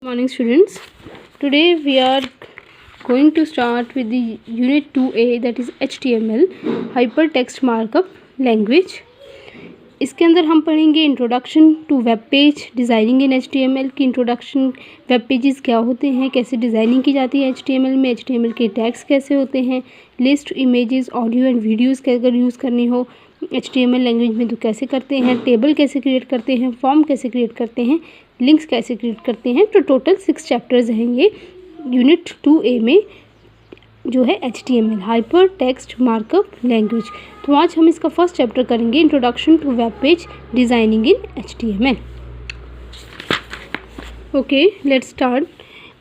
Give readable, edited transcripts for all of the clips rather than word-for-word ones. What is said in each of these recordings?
Morning students. Today we are going to start with the unit 2A, that is HTML hypertext markup language. इसके अंदर हम पढ़ेंगे introduction to web page, designing in HTML की introduction, web pages क्या होते हैं, कैसे designing की जाती है HTML में, HTML के टैग्स कैसे होते हैं, list, images, audio and videos के अगर यूज़ करनी हो HTML लैंग्वेज में तो कैसे करते हैं, टेबल कैसे क्रिएट करते हैं, फॉर्म कैसे क्रिएट करते हैं, लिंक्स कैसे क्रिएट करते हैं। तो टोटल 6 चैप्टर्स हैं ये यूनिट 2A में जो है HTML hyper text markup language. तो आज हम इसका फर्स्ट चैप्टर करेंगे, introduction to web page designing in HTML। Okay, let's start.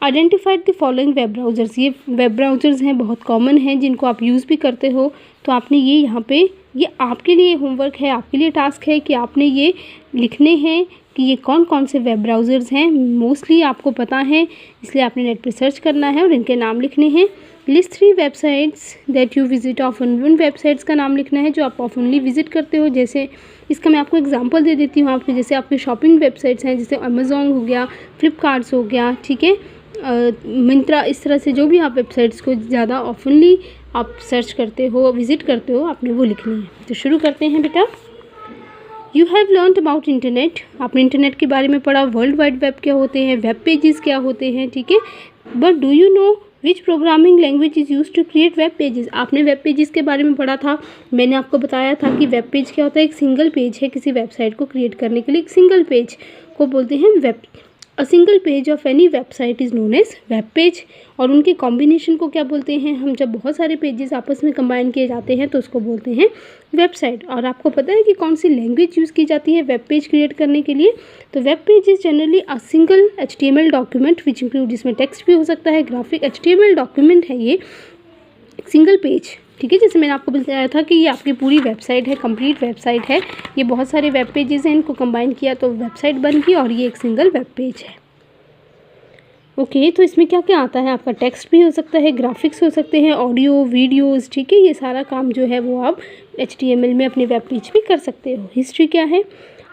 Identified the following web browsers. ये वेब ब्राउज़र्स हैं, बहुत कॉमन हैं, जिनको आप यूज़ भी करते हो। तो आपने ये यहाँ पे, ये आपके लिए होमवर्क है, आपके लिए टास्क है कि आपने ये लिखने हैं कि ये कौन कौन से वेब ब्राउज़र्स हैं। मोस्टली आपको पता है, इसलिए आपने नेट पर सर्च करना है और इनके नाम लिखने हैं। List 3 websites that you visit often. उन वेबसाइट्स का नाम लिखना है जो आप ऑफनली विजिट करते हो। जैसे इसका मैं आपको एग्जांपल दे देती हूँ आपके, जैसे आपके शॉपिंग वेबसाइट्स हैं, जैसे अमेज़ॉन हो गया, फ्लिपकार्ट्स हो गया, ठीक है, मिंत्रा, इस तरह से जो भी आप वेबसाइट्स को ज़्यादा ऑफनली आप सर्च करते हो, विज़िट करते हो, आपने वो लिखनी है। तो शुरू करते हैं बेटा। You have learned about internet. आपने इंटरनेट के बारे में पढ़ा, वर्ल्ड वाइड वेब क्या होते हैं, वेब पेजेस क्या होते हैं, ठीक है। But do you know which programming language is use to create web pages. आपने वेब पेजेस के बारे में पढ़ा था, मैंने आपको बताया था कि वेब पेज क्या होता है। एक सिंगल पेज है, किसी वेबसाइट को क्रिएट करने के लिए एक सिंगल पेज को बोलते हैं web. A single page of any website is known as web page. और उनके कॉम्बिनेशन को क्या बोलते हैं हम, जब बहुत सारे पेजेस आपस में कंबाइन किए जाते हैं तो उसको बोलते हैं वेबसाइट। और आपको पता है कि कौन सी लैंग्वेज यूज़ की जाती है वेब पेज क्रिएट करने के लिए। तो web page is generally a single HTML document which include, जिसमें टेक्स्ट भी हो सकता है, ग्राफिक HTML डॉक्यूमेंट है ये, सिंगल पेज, ठीक है। जैसे मैंने आपको बताया था कि ये आपकी पूरी वेबसाइट है, कंप्लीट वेबसाइट है, ये बहुत सारे वेब पेजेस हैं, इनको कंबाइन किया तो वेबसाइट बन गई और ये एक सिंगल वेब पेज है। ओके, तो इसमें क्या क्या आता है, आपका टेक्स्ट भी हो सकता है, ग्राफिक्स हो सकते हैं, ऑडियो, वीडियोस, ठीक है। ये सारा काम जो है वो आप HTML में अपने वेब पेज पे कर सकते हो। हिस्ट्री क्या है,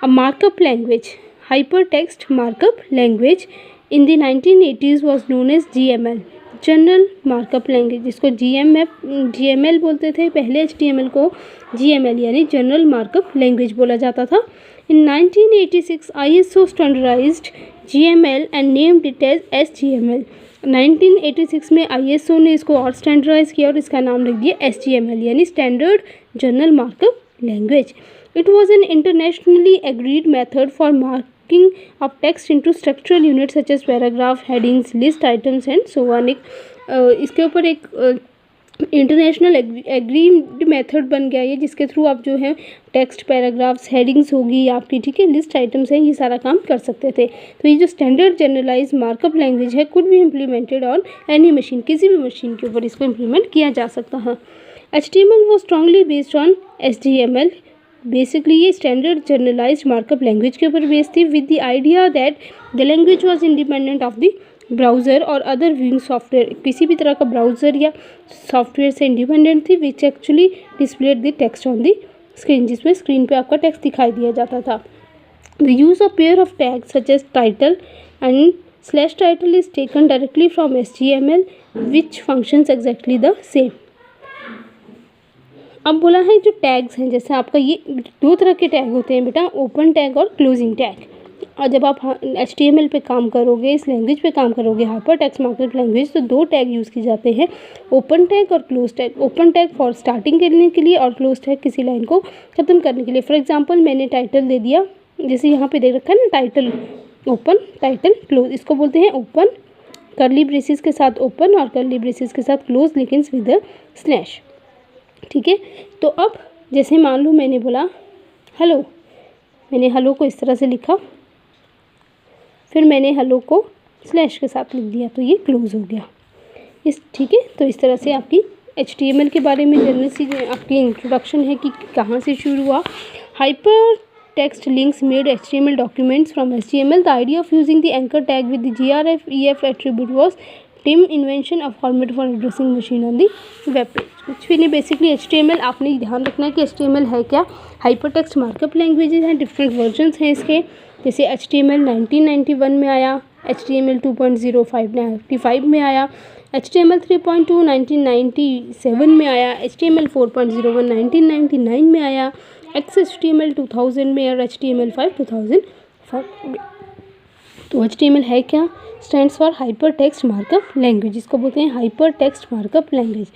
a markup language, hyper text markup language in the 1980s was known as GML, general markup language, जिसको GML बोलते थे पहले, HTML को GML यानी जनरल मार्कअप लैंग्वेज बोला जाता था। In 1986, ISO standardized GML and named it as SGML. 1986 में ISO ने इसको और स्टैंडर्डाइज किया और इसका नाम रख दिया SGML यानी standard journal markup language. It was an internationally agreed method for marking of text into structural units such as paragraph, headings, list items and so on। इसके ऊपर एक इंटरनेशनल एग्रीड मेथड बन गया ये, जिसके थ्रू आप जो है टेक्स्ट, पैराग्राफ्स, हेडिंग्स होगी आपकी, ठीक है, लिस्ट आइटम्स हैं, ये सारा काम कर सकते थे। तो ये जो स्टैंडर्ड जनरलाइज मार्कअप लैंग्वेज है could be implemented on any machine, किसी भी मशीन के ऊपर इसको इम्प्लीमेंट किया जा सकता है। HTML वो strongly based on SGML। Basically ये स्टैंडर्ड जनरलाइज मार्कअप लैंग्वेज के ऊपर बेस्ड थी, with the idea that the language was independent of the browser और अदर व्यूइंग सॉफ्टवेयर। किसी भी तरह का ब्राउज़र या सॉफ्टवेयर से इंडिपेंडेंट थी, which actually displayed the text on the screen, जिसमें स्क्रीन पे आपका टेक्स्ट दिखाई दिया जाता था। The use of pair of tags such as title and slash title is taken directly from SGML which functions exactly the same. अब बोला है जो टैग्स हैं, जैसे आपका ये 2 तरह के टैग होते हैं बेटा, ओपन टैग और क्लोजिंग टैग। और जब आप HTML पे काम करोगे, इस लैंग्वेज पे काम करोगे, हाइपर टेक्स्ट मार्कअप लैंग्वेज, तो 2 टैग यूज़ की जाते हैं, ओपन टैग और close tag. Open tag for starting करने के लिए और क्लोज टैग किसी लाइन को ख़त्म करने के लिए। फॉर एग्जांपल मैंने टाइटल दे दिया, जैसे यहाँ पे दे रखा है ना टाइटल, ओपन, टाइटल, क्लोज, इसको बोलते हैं ओपन, कर्ली ब्रेसेस के साथ ओपन और कर्ली ब्रेसेस के साथ क्लोज, लेकिन विद अ स्लैश, ठीक है। तो अब जैसे मान लो मैंने बोला हेलो, मैंने हेलो को इस तरह से लिखा, फिर मैंने हेलो को स्लैश के साथ लिख दिया, तो ये क्लोज हो गया इस, ठीक है। तो इस तरह से आपकी HTML के बारे में जनरल सी आपकी इंट्रोडक्शन है कि कहाँ से शुरू हुआ। Hyper text links made HTML documents from HTML। The idea of using the anchor tag with the GRF-EF attribute was Tim invention of format for addressing machine on the web page. कुछ भी नहीं, basically HTML आपने ध्यान रखना है कि HTML है क्या, हाइपर टेक्स्ट मार्कअप लैंग्वेजेज हैं, डिफरेंट वर्जन्स हैं इसके। जैसे HTML 1991 में आया, HTML 2.05 95 में आया, HTML 3.2 1997 में आया, HTML 4.01 1999 में आया, XHTML 2000 में और HTML5 2005 में। तो HTML है क्या? Stands for hyper text markup language, जिसको बोलते हैं हाइपर टेक्स्ट मार्कअप लैंग्वेज।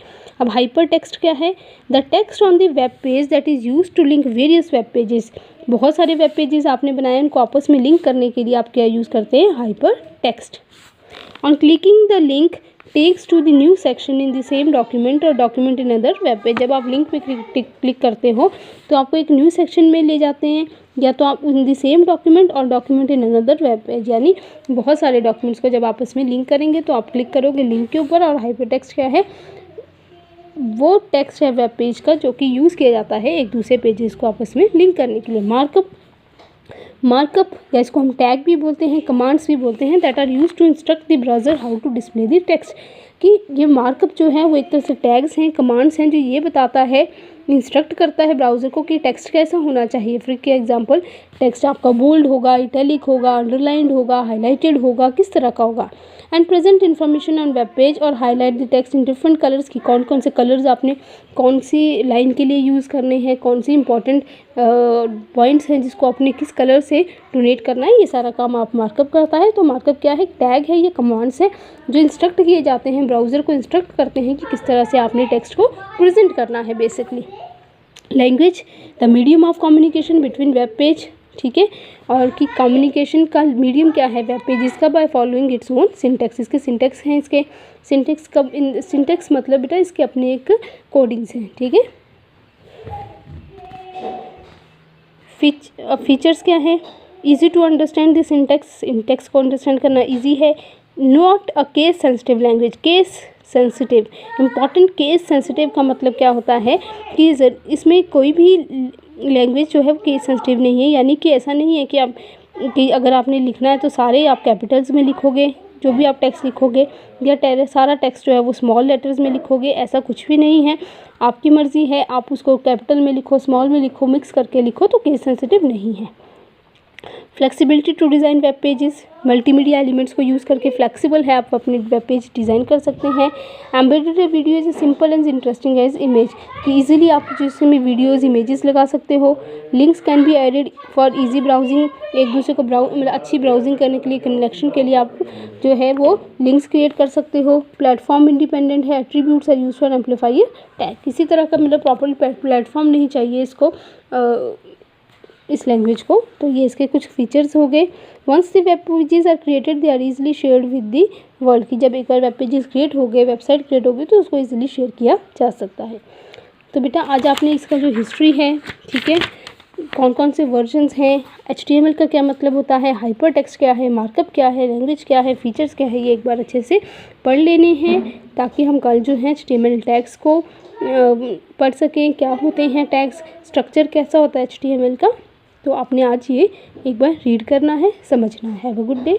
अब हाइपर टेक्स्ट क्या है? The text on the web page that is use to link various web pages. बहुत सारे वेब पेजेस आपने बनाए, उनको आपस में लिंक करने के लिए आप क्या यूज़ करते हैं? Hyper text. On clicking the link takes to the new section in the same document और document in other web page. जब आप लिंक पे क्लिक करते हो तो आपको एक न्यू सेक्शन में ले जाते हैं, या तो आप इन द सेम डॉक्यूमेंट और document in another web page, यानी बहुत सारे डॉक्यूमेंट्स को जब आपस में लिंक करेंगे तो आप क्लिक करोगे लिंक के ऊपर। और हाइपर टेक्स्ट क्या है? वो टेक्स्ट है वेब पेज का जो कि यूज़ किया जाता है एक दूसरे पेजेस को आपस में लिंक करने के लिए। मार्कअप या इसको हम टैग भी बोलते हैं, कमांड्स भी बोलते हैं, that are use to instruct the browser how to display the text. कि ये मार्कअप जो है वो एक तरह से टैग्स हैं, कमांड्स हैं, जो ये बताता है, इंस्ट्रक्ट करता है ब्राउज़र को कि टेक्स्ट कैसा होना चाहिए। फॉर एग्जांपल, टेक्स्ट आपका बोल्ड होगा, इटैलिक होगा, अंडरलाइंड होगा, हाईलाइटेड होगा, किस तरह का होगा। And present information on web page और highlight the text in different colours, की कौन कौन से कलर्स आपने कौन सी लाइन के लिए यूज़ करने हैं, कौन सी इंपॉर्टेंट पॉइंट्स हैं जिसको आपने किस कलर से डोनेट करना है, ये सारा काम आप मार्कअप करता है। तो मार्कअप क्या है? टैग है, ये कमांड्स हैं जो इंस्ट्रक्ट किए जाते हैं, ब्राउज़र को इंस्ट्रक्ट करते हैं कि किस तरह से आपने टेक्स्ट को प्रेजेंट करना है basically. Language, the medium of communication between web page, ठीक है, और कि कम्युनिकेशन का मीडियम क्या है वेब पेजेस का? By following its own syntax. इसके सिंटेक्स हैं, इसके सिंटेक्स कब सिंटेक्स मतलब बेटा इसके अपने एक कोडिंग्स हैं, ठीक है। फीचर्स क्या है? Easy to understand the syntax को अंडरस्टैंड करना इजी है। Not a case sensitive language, case sensitive, important. Case sensitive का मतलब क्या होता है कि इसमें कोई भी लैंग्वेज जो है वो केस सेंसिटिव नहीं है, यानी कि ऐसा नहीं है कि अगर आपने लिखना है तो सारे आप कैपिटल्स में लिखोगे, जो भी आप टेक्स्ट लिखोगे, या सारा टेक्स्ट जो है वो स्मॉल लेटर्स में लिखोगे, ऐसा कुछ भी नहीं है। आपकी मर्ज़ी है, आप उसको कैपिटल में लिखो, स्मॉल में लिखो, मिक्स करके लिखो, तो केस सेंसिटिव नहीं है। Flexibility to design web pages, multimedia elements को यूज़ करके फ्लेक्सिबल है, आप अपने वेब पेज डिज़ाइन कर सकते हैं। Embedded video is simple and interesting as image, कि इजीली आप जिसमें वीडियोज़ इमेजेस लगा सकते हो। Links can be added for easy browsing, एक दूसरे को मतलब अच्छी ब्राउजिंग करने के लिए, कनेक्शन के लिए आप जो है वो लिंक्स क्रिएट कर सकते हो। प्लेटफॉर्म इंडिपेंडेंट है, attributes are use for amplify tag, किसी तरह का मतलब प्रॉपर प्लेटफॉर्म नहीं चाहिए इसको इस लैंग्वेज को। तो ये इसके कुछ फीचर्स हो गए। Once the web pages are created they are easily shared with the world, की जब एक बार वेब पेजेस क्रिएट हो गए, वेबसाइट क्रिएट हो गई, तो उसको इजीली शेयर किया जा सकता है। तो बेटा आज आपने इसका जो हिस्ट्री है, ठीक है, कौन कौन से वर्जन्स हैं, HTML का क्या मतलब होता है, हाइपर टेक्स्ट क्या है, मार्कअप क्या है, लैंग्वेज क्या है, फीचर्स क्या है, ये एक बार अच्छे से पढ़ लेने हैं, ताकि हम कल जो है HTML टैग्स को पढ़ सकें, क्या होते हैं टैग्स, स्ट्रक्चर कैसा होता है HTML का। तो आपने आज ये एक बार रीड करना है, समझना है। Have a good day.